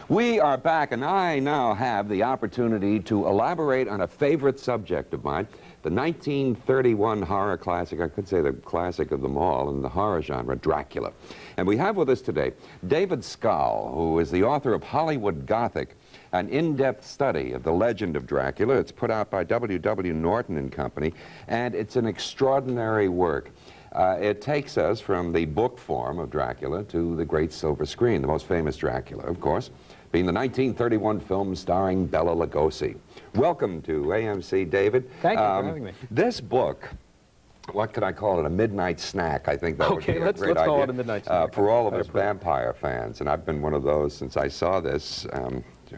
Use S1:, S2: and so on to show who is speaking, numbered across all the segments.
S1: We are back, and I now have the opportunity to elaborate on a favorite subject of mine, the 1931 horror classic, I could say the classic of them all in the horror genre, Dracula. And we have with us today David Skal, who is the author of Hollywood Gothic, an in-depth study of the legend of Dracula. It's put out by W.W. Norton and Company, and it's an extraordinary work. It takes us from the book form of Dracula to the great silver screen, the most famous Dracula, of course, being the 1931 film starring Bela Lugosi. Welcome to AMC, David.
S2: Thank you for having me.
S1: This book, what could I call it? A midnight snack, I think that would be a great idea.
S2: let's call it a midnight snack.
S1: For all of us vampire fans, and I've been one of those since I saw this,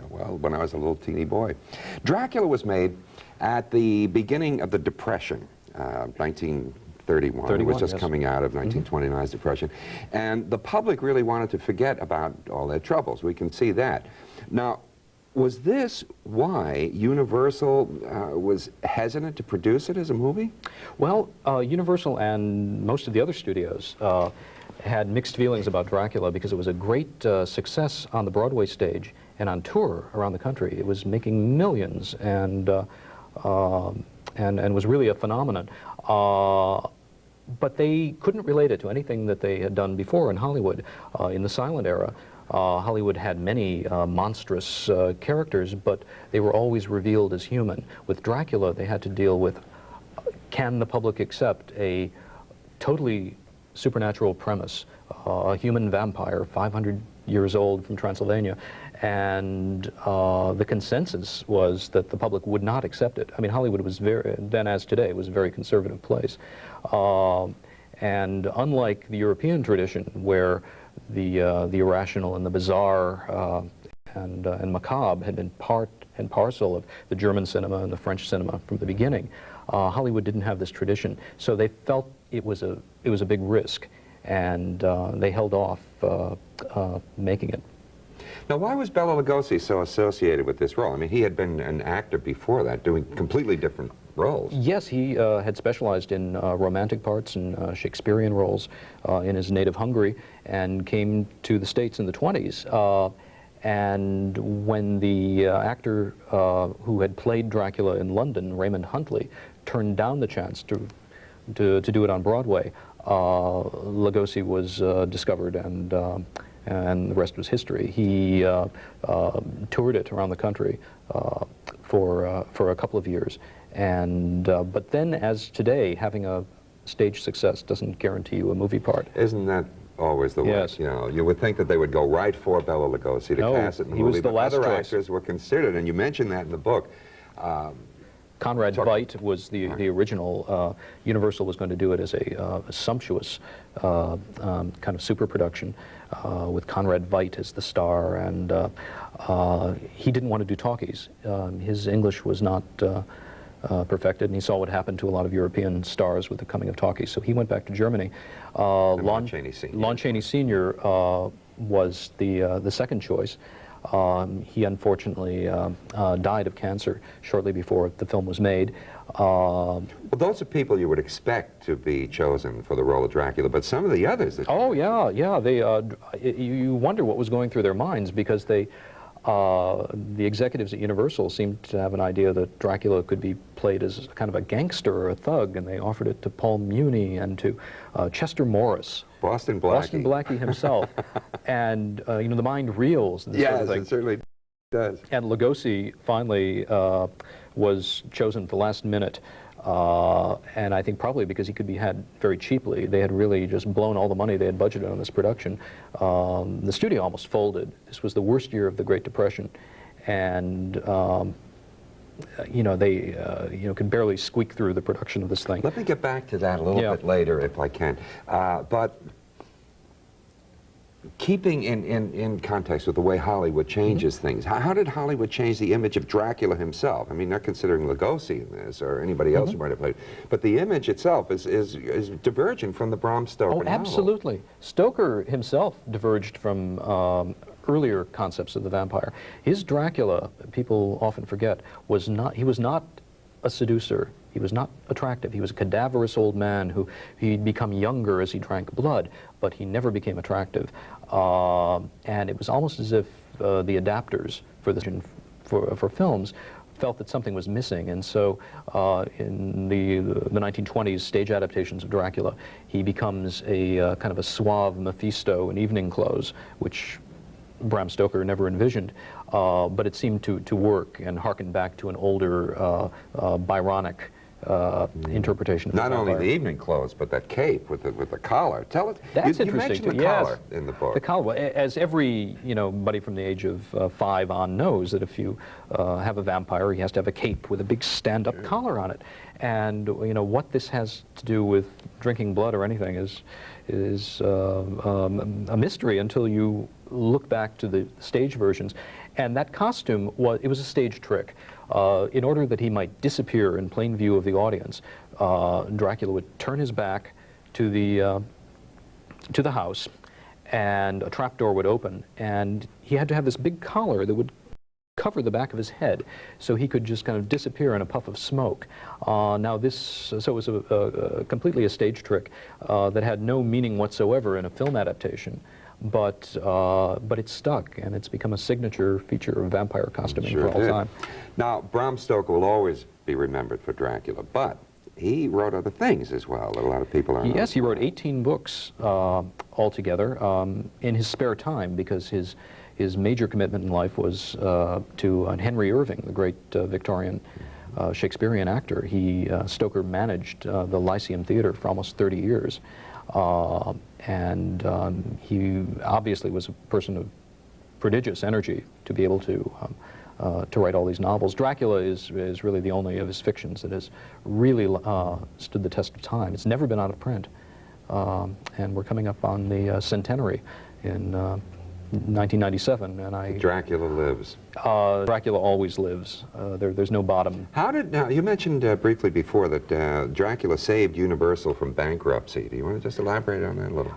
S1: well, when I was a little teeny boy. Dracula was made at the beginning of the Depression, 1931. It was just coming out of 1929's Depression. And the public really wanted to forget about all their troubles. We can see that. Now, was this why Universal was hesitant to produce it as a movie?
S2: Well, Universal and most of the other studios had mixed feelings about Dracula because it was a great success on the Broadway stage and on tour around the country. It was making millions and was really a phenomenon. But they couldn't relate it to anything that they had done before in Hollywood. In the silent era, Hollywood had many monstrous characters, but they were always revealed as human. With Dracula, they had to deal with, can the public accept a totally supernatural premise, a human vampire, 500 years old from Transylvania, and the consensus was that the public would not accept it. I mean, Hollywood was very, then as today, was a very conservative place. And unlike the European tradition, where the irrational and the bizarre and macabre had been part and parcel of the German cinema and the French cinema from the beginning, Hollywood didn't have this tradition. So they felt it was a big risk, and they held off making it.
S1: Now, why was Bela Lugosi so associated with this role? I mean, he had been an actor before that, doing completely different roles.
S2: Yes, he had specialized in romantic parts and Shakespearean roles in his native Hungary, and came to the States in the 20s. And when the actor who had played Dracula in London, Raymond Huntley, turned down the chance to do it on Broadway, Lugosi was discovered, and the rest was history. He toured it around the country for a couple of years, and but then, as today, having a stage success doesn't guarantee you a movie part.
S1: Isn't that always the way?
S2: Yes.
S1: You know, you would think that they would go right for Bela Lugosi to cast it in the movie,
S2: he was the
S1: but
S2: last
S1: other
S2: choice.
S1: actors were considered, and you mentioned that in the book.
S2: Conrad Veidt was the original. Universal was going to do it as a sumptuous kind of super production with Conrad Veidt as the star, and he didn't want to do talkies. His English was not perfected, and he saw what happened to a lot of European stars with the coming of talkies. So he went back to Germany.
S1: Lon Chaney Sr.
S2: Lon Chaney Sr. Was the second choice. He unfortunately died of cancer shortly before the film was made.
S1: Well, those are people you would expect to be chosen for the role of Dracula, but some of the others... That
S2: you wonder what was going through their minds, because the executives at Universal seemed to have an idea that Dracula could be played as kind of a gangster or a thug, and they offered it to Paul Muni and to Chester Morris.
S1: Boston Blackie.
S2: Boston Blackie himself. And, you know, the mind reels. This
S1: yes,
S2: sort of thing.
S1: It certainly does.
S2: And Lugosi finally was chosen at the last minute, and I think probably because he could be had very cheaply. They had really just blown all the money they had budgeted on this production. The studio almost folded. This was the worst year of the Great Depression, and you know, they could barely squeak through the production of this thing.
S1: Let me get back to that a little bit later, if I can. But keeping in context with the way Hollywood changes things, how did Hollywood change the image of Dracula himself? I mean, not considering Lugosi in this or anybody else who might have played, but the image itself is divergent from the Bram Stoker novel.
S2: Absolutely. Stoker himself diverged from earlier concepts of the vampire. His Dracula, people often forget, he was not a seducer. He was not attractive. He was a cadaverous old man who he'd become younger as he drank blood, but he never became attractive. And it was almost as if the adapters for films felt that something was missing, and so in the 1920s stage adaptations of Dracula, he becomes a kind of a suave Mephisto in evening clothes, which Bram Stoker never envisioned, but it seemed to work and harken back to an older Byronic interpretation of
S1: Not
S2: the
S1: only
S2: vampire.
S1: the evening clothes, but that cape with the collar. Tell us.
S2: That's
S1: you
S2: interesting
S1: mentioned
S2: too.
S1: the
S2: Yes.
S1: collar in the book.
S2: The collar, well, as every buddy from the age of 5 on knows, that if you have a vampire, he has to have a cape with a big stand-up collar on it. And what this has to do with drinking blood or anything is a mystery until you look back to the stage versions. And that costume was a stage trick. In order that he might disappear in plain view of the audience, Dracula would turn his back to the house, and a trapdoor would open, and he had to have this big collar that would cover the back of his head, so he could just kind of disappear in a puff of smoke. Now so it was completely a stage trick that had no meaning whatsoever in a film adaptation. But it stuck, and it's become a signature feature of vampire costuming for all time.
S1: Now, Bram Stoker will always be remembered for Dracula, but he wrote other things as well that a lot of people aren't.
S2: Yes, he wrote 18 books altogether in his spare time, because his major commitment in life was to Henry Irving, the great Victorian Shakespearean actor. Stoker managed the Lyceum Theater for almost 30 years. And he obviously was a person of prodigious energy to be able to write all these novels. Dracula is really the only of his fictions that has really stood the test of time. It's never been out of print. And we're coming up on the centenary in 1997, and
S1: Dracula lives.
S2: Dracula always lives. There's no bottom.
S1: Now, you mentioned briefly before that Dracula saved Universal from bankruptcy. Do you want to just elaborate on that a little?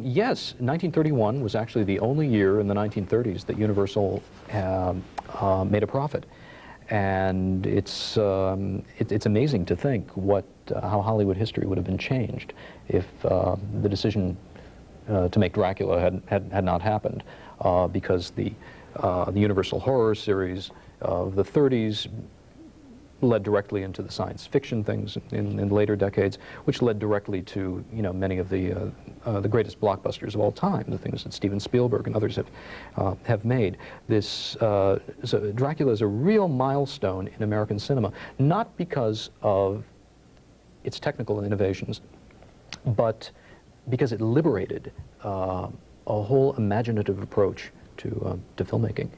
S2: Yes, 1931 was actually the only year in the 1930s that Universal made a profit. And it's amazing to think how Hollywood history would have been changed if the decision to make Dracula had not happened, because the Universal horror series of the 30s led directly into the science fiction things in later decades, which led directly to many of the greatest blockbusters of all time, the things that Steven Spielberg and others have made. So Dracula is a real milestone in American cinema, not because of its technical innovations, but because it liberated a whole imaginative approach to filmmaking.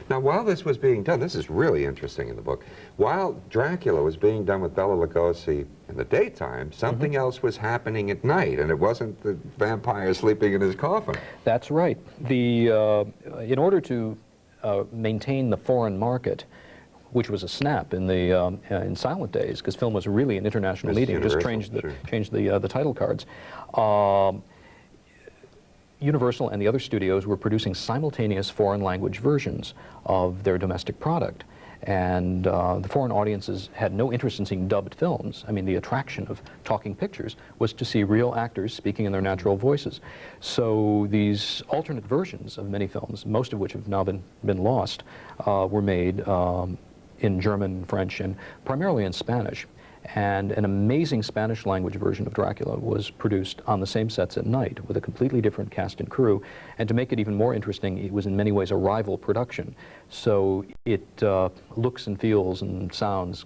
S1: Now, while this was being done, this is really interesting in the book, while Dracula was being done with Bela Lugosi in the daytime, something else was happening at night, and it wasn't the vampire sleeping in his coffin.
S2: That's right. In order to maintain the foreign market, which was a snap in silent days, because film was really an international medium, just changed the title cards. Universal and the other studios were producing simultaneous foreign language versions of their domestic product. And the foreign audiences had no interest in seeing dubbed films. I mean, the attraction of talking pictures was to see real actors speaking in their natural voices. So these alternate versions of many films, most of which have now been lost, were made in German, French, and primarily in Spanish. And an amazing Spanish language version of Dracula was produced on the same sets at night with a completely different cast and crew. And to make it even more interesting, it was in many ways a rival production. So it looks and feels and sounds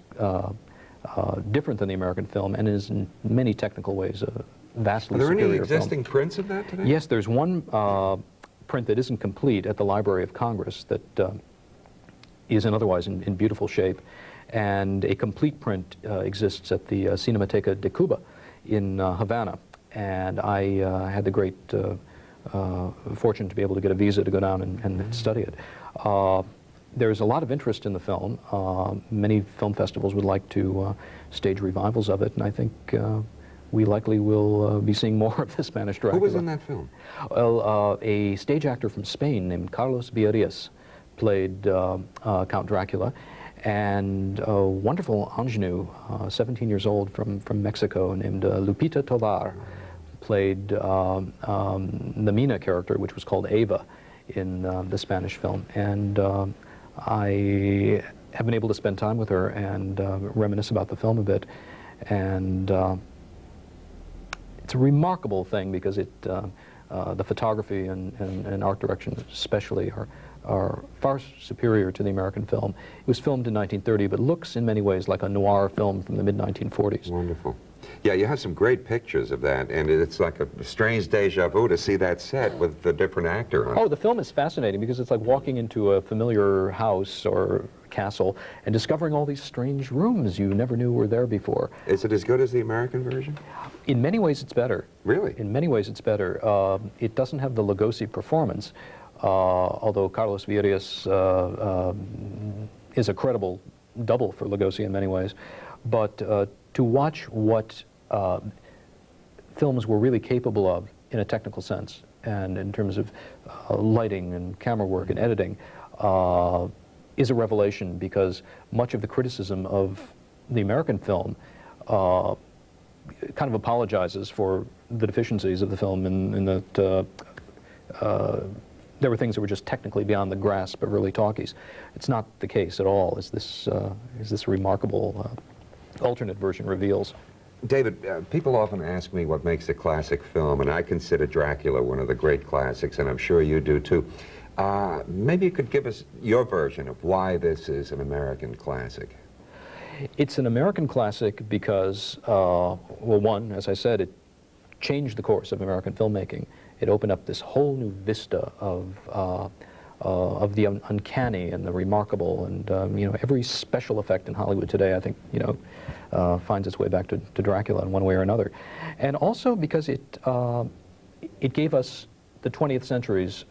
S2: different than the American film, and is in many technical ways a vastly superior film.
S1: Are there any existing prints of that today?
S2: Yes, there's one print that isn't complete at the Library of Congress that is otherwise in beautiful shape. And a complete print exists at the Cinemateca de Cuba in Havana. And I had the great fortune to be able to get a visa to go down and study it. There's a lot of interest in the film. Many film festivals would like to stage revivals of it, and I think we likely will be seeing more of the Spanish Dracula.
S1: Who was in that film?
S2: Well, a stage actor from Spain named Carlos Villarreal played Count Dracula. and a wonderful ingenue, 17 years old from Mexico, named Lupita Tovar, played the Mina character, which was called Ava in the Spanish film. And I have been able to spend time with her and reminisce about the film a bit. And it's a remarkable thing because the photography and art direction especially are far superior to the American film. It was filmed in 1930, but looks in many ways like a noir film from the mid-1940s.
S1: Wonderful. Yeah, you have some great pictures of that, and it's like a strange deja vu to see that set with the different actor on it.
S2: Oh, the film is fascinating because it's like walking into a familiar house or castle and discovering all these strange rooms you never knew were there before.
S1: Is it as good as the American version?
S2: In many ways, it's better.
S1: Really?
S2: In many ways, it's better. It doesn't have the Lugosi performance, although Carlos Viegas is a credible double for Lugosi in many ways. But to watch what films were really capable of in a technical sense, and in terms of lighting and camera work and editing, is a revelation, because much of the criticism of the American film kind of apologizes for the deficiencies of the film in that there were things that were just technically beyond the grasp of early talkies. It's not the case at all, as this remarkable alternate version reveals.
S1: David, people often ask me what makes a classic film, and I consider Dracula one of the great classics, and I'm sure you do too. Maybe you could give us your version of why this is an American classic.
S2: It's an American classic because, well, one, as I said, it changed the course of American filmmaking. It opened up this whole new vista of the uncanny and the remarkable, and you know, every special effect in Hollywood today, I think, you know, finds its way back to Dracula in one way or another. And also because it gave us the 20th century's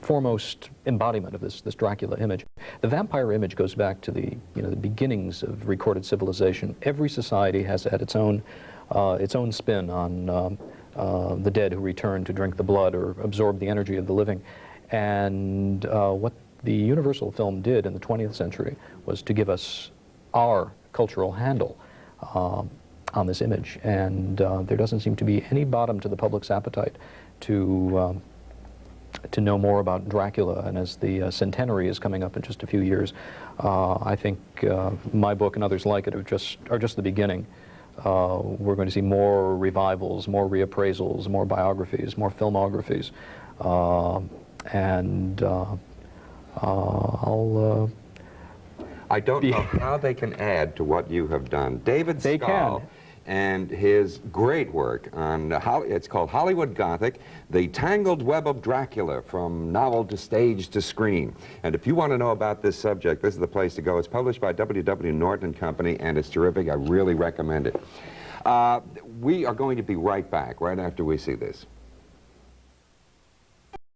S2: foremost embodiment of this Dracula image. The vampire image goes back to the beginnings of recorded civilization. Every society has had its own spin on the dead who return to drink the blood or absorb the energy of the living. And what the Universal film did in the 20th century was to give us our cultural handle on this image. And there doesn't seem to be any bottom to the public's appetite to know more about Dracula. And as the centenary is coming up in just a few years, I think my book and others like it are just the beginning. We're going to see more revivals, more reappraisals, more biographies, more filmographies, and
S1: I don't know how they can add to what you have done. David Skal and his great work on, it's called Hollywood Gothic, The Tangled Web of Dracula, from novel to stage to screen. And if you want to know about this subject, this is the place to go. It's published by W.W. Norton Company, and it's terrific. I really recommend it. We are going to be right back, right after we see this.